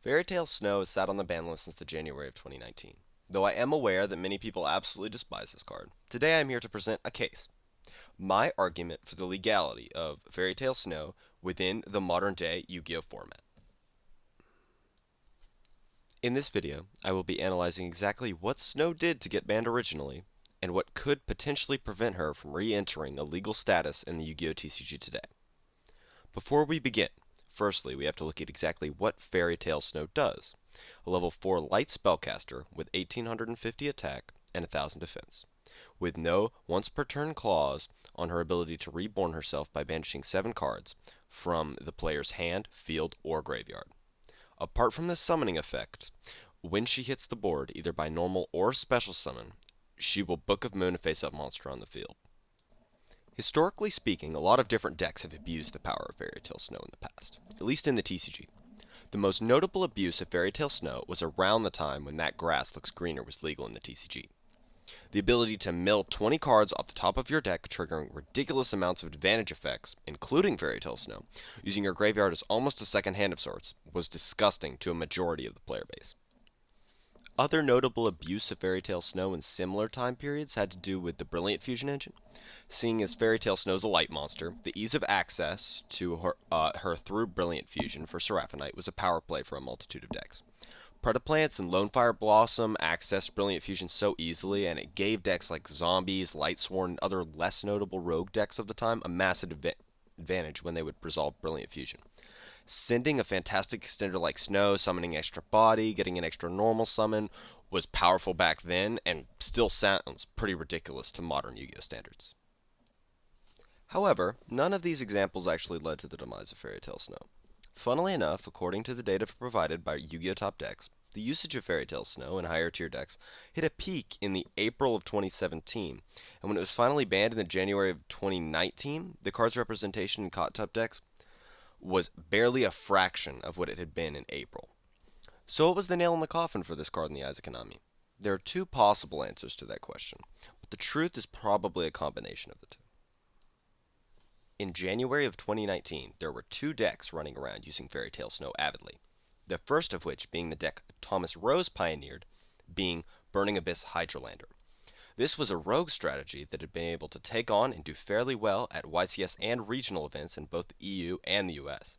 Fairy Tale Snow has sat on the ban list since the January of 2019. Though I am aware that many people absolutely despise this card, today I am here to present a case. My argument for the legality of Fairy Tale Snow within the modern day Yu-Gi-Oh format. In this video, I will be analyzing exactly what Snow did to get banned originally, and what could potentially prevent her from re-entering a legal status in the Yu-Gi-Oh TCG today. Before we begin, firstly, we have to look at exactly what Fairy Tale Snow does. A level 4 light spellcaster with 1850 attack and 1000 defense, with no once per turn clause on her ability to reborn herself by banishing 7 cards from the player's hand, field, or graveyard. Apart from the summoning effect, when she hits the board either by normal or special summon, she will Book of Moon a face-up monster on the field. Historically speaking, a lot of different decks have abused the power of Fairy Tale Snow in the past, at least in the TCG. The most notable abuse of Fairy Tale Snow was around the time when That Grass Looks Greener was legal in the TCG. The ability to mill 20 cards off the top of your deck, triggering ridiculous amounts of advantage effects, including Fairy Tale Snow, using your graveyard as almost a second hand of sorts, was disgusting to a majority of the player base. Other notable abuse of Fairy Tale Snow in similar time periods had to do with the Brilliant Fusion engine. Seeing as Fairy Tale Snow is a light monster, the ease of access to her through Brilliant Fusion for Seraphonite was a power play for a multitude of decks. Predaplants and Lonefire Blossom accessed Brilliant Fusion so easily, and it gave decks like Zombies, Lightsworn, and other less notable rogue decks of the time a massive advantage when they would resolve Brilliant Fusion. Sending a fantastic extender like Snow, summoning extra body, getting an extra normal summon was powerful back then, and still sounds pretty ridiculous to modern Yu-Gi-Oh standards. However, none of these examples actually led to the demise of Fairy Tale Snow. Funnily enough, according to the data provided by Yu-Gi-Oh! Top Decks, the usage of Fairy Tale Snow in higher tier decks hit a peak in the April of 2017, and when it was finally banned in the January of 2019, the card's representation in Top Decks was barely a fraction of what it had been in April. So what was the nail in the coffin for this card in the eyes of Konami? There are two possible answers to that question, but the truth is probably a combination of the two. In January of 2019, there were 2 decks running around using Fairy Tale Snow avidly. The first of which being the deck Thomas Rose pioneered, being Burning Abyss Hydralander. This was a rogue strategy that had been able to take on and do fairly well at YCS and regional events in both the EU and the US.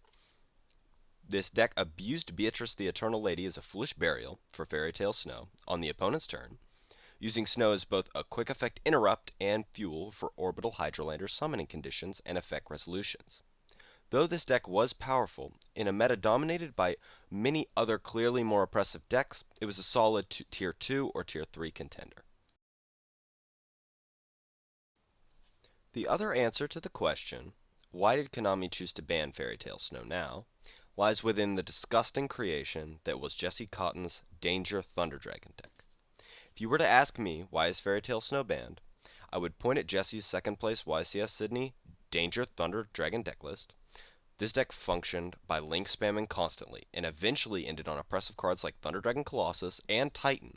This deck abused Beatrice the Eternal Lady as a foolish burial for Fairy Tale Snow on the opponent's turn, using Snow as both a quick effect interrupt and fuel for Orbital Hydralander summoning conditions and effect resolutions. Though this deck was powerful, in a meta dominated by many other clearly more oppressive decks, it was a solid tier 2 or tier 3 contender. The other answer to the question, why did Konami choose to ban Fairy Tale Snow now, lies within the disgusting creation that was Jesse Cotton's Danger Thunder Dragon deck. If you were to ask me why is Fairy Tale Snow banned, I would point at Jesse's second place YCS Sydney Danger Thunder Dragon deck list. This deck functioned by link spamming constantly, and eventually ended on oppressive cards like Thunder Dragon Colossus and Titan,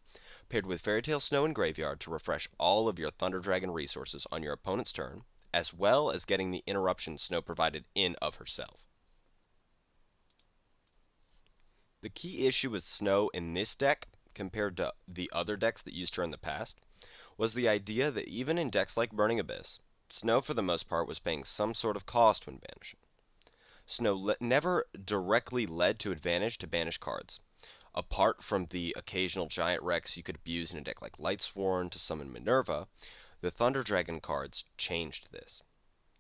paired with Fairy Tale Snow in graveyard to refresh all of your Thunder Dragon resources on your opponent's turn, as well as getting the interruption Snow provided in of herself. The key issue with Snow in this deck, compared to the other decks that used her in the past, was the idea that even in decks like Burning Abyss, Snow for the most part was paying some sort of cost when banishing. Snow never directly led to advantage to banish cards. Apart from the occasional Giant Rex you could abuse in a deck like Lightsworn to summon Minerva, the Thunder Dragon cards changed this.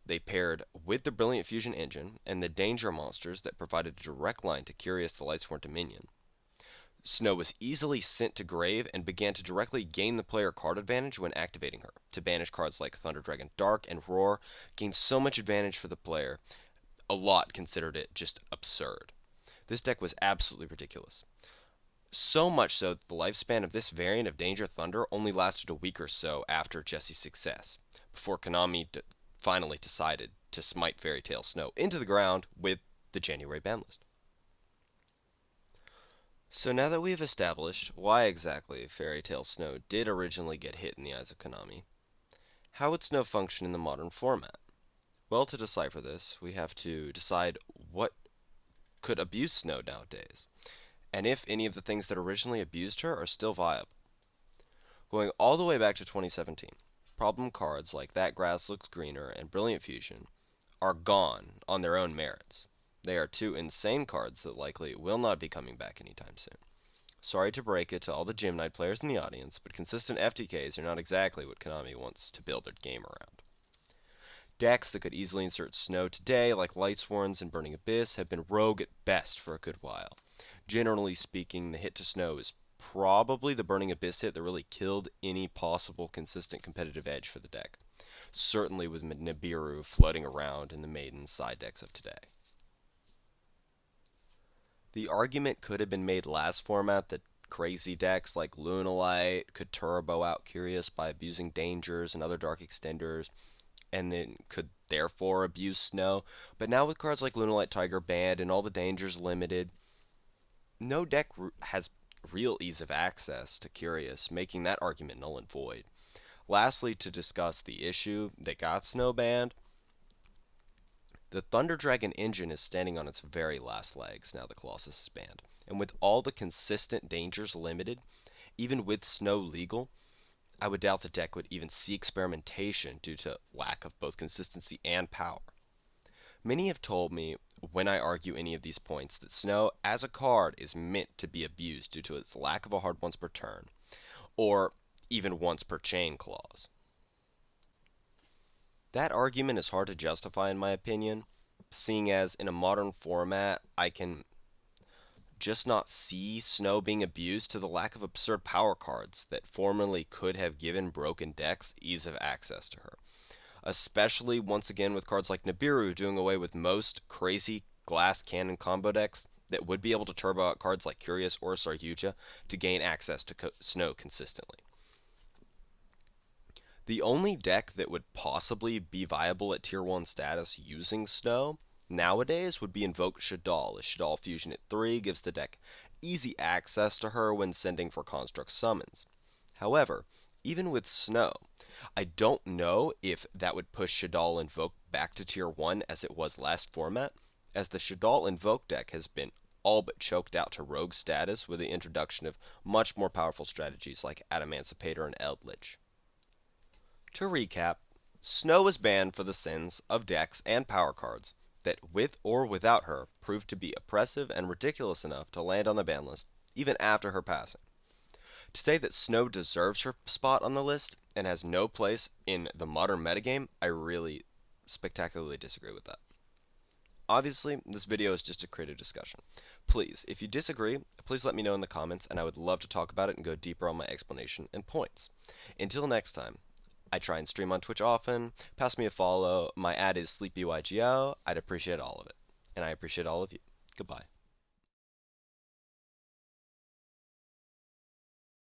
They paired with the Brilliant Fusion engine and the Danger monsters that provided a direct line to Curious the Lightsworn Dominion. Snow was easily sent to grave and began to directly gain the player card advantage when activating her. To banish cards like Thunder Dragon Dark and Roar gained so much advantage for the player, a lot considered it just absurd. This deck was absolutely ridiculous. So much so that the lifespan of this variant of Danger Thunder only lasted a week or so after Jesse's success, before Konami finally decided to smite Fairy Tale Snow into the ground with the January ban list. So now that we've established why exactly Fairy Tale Snow did originally get hit in the eyes of Konami, how would Snow function in the modern format? Well, to decipher this, we have to decide what could abuse Snow nowadays. and if any of the things that originally abused her are still viable. Going all the way back to 2017, problem cards like That Grass Looks Greener and Brilliant Fusion are gone on their own merits. They are two insane cards that likely will not be coming back anytime soon. Sorry to break it to all the Gym Knight players in the audience, but consistent FTKs are not exactly what Konami wants to build their game around. Decks that could easily insert Snow today, like Lightsworns and Burning Abyss, have been rogue at best for a good while. Generally speaking, the hit to Snow is probably the Burning Abyss hit that really killed any possible consistent competitive edge for the deck. Certainly with Nibiru floating around in the Maiden side decks of today. The argument could have been made last format that crazy decks like Lunalight could turbo out Curious by abusing Dangers and other Dark Extenders, and then could therefore abuse Snow. But now with cards like Lunalight Tiger banned and all the Dangers limited, no deck has real ease of access to Curious, making that argument null and void. Lastly, to discuss the issue that got Snow banned, the Thunder Dragon engine is standing on its very last legs now the Colossus is banned. And with all the consistent Dangers limited, even with Snow legal, I would doubt the deck would even see experimentation due to lack of both consistency and power. Many have told me when I argue any of these points that Snow as a card is meant to be abused due to its lack of a hard once per turn, or even once per chain clause. That argument is hard to justify in my opinion, seeing as in a modern format I can just not see Snow being abused to the lack of absurd power cards that formerly could have given broken decks ease of access to her. Especially once again with cards like Nibiru doing away with most crazy glass cannon combo decks that would be able to turbo out cards like Curious or Sarhuja to gain access to Snow consistently. The only deck that would possibly be viable at Tier 1 status using Snow nowadays would be Invoke Shaddoll, as Shaddoll Fusion at 3 gives the deck easy access to her when sending for Construct Summons. However, even with Snow, I don't know if that would push Shaddoll Invoke back to Tier 1 as it was last format, as the Shaddoll Invoke deck has been all but choked out to rogue status with the introduction of much more powerful strategies like Adamancipator and Eldritch. To recap, Snow was banned for the sins of decks and power cards that, with or without her, proved to be oppressive and ridiculous enough to land on the ban list, even after her passing. To say that Snow deserves her spot on the list and has no place in the modern metagame, I really spectacularly disagree with that. Obviously, this video is just to create a discussion. Please, if you disagree, please let me know in the comments, and I would love to talk about it and go deeper on my explanation and points. Until next time, I try and stream on Twitch often. Pass me a follow. My ad is SleepyYGO. I'd appreciate all of it. And I appreciate all of you. Goodbye.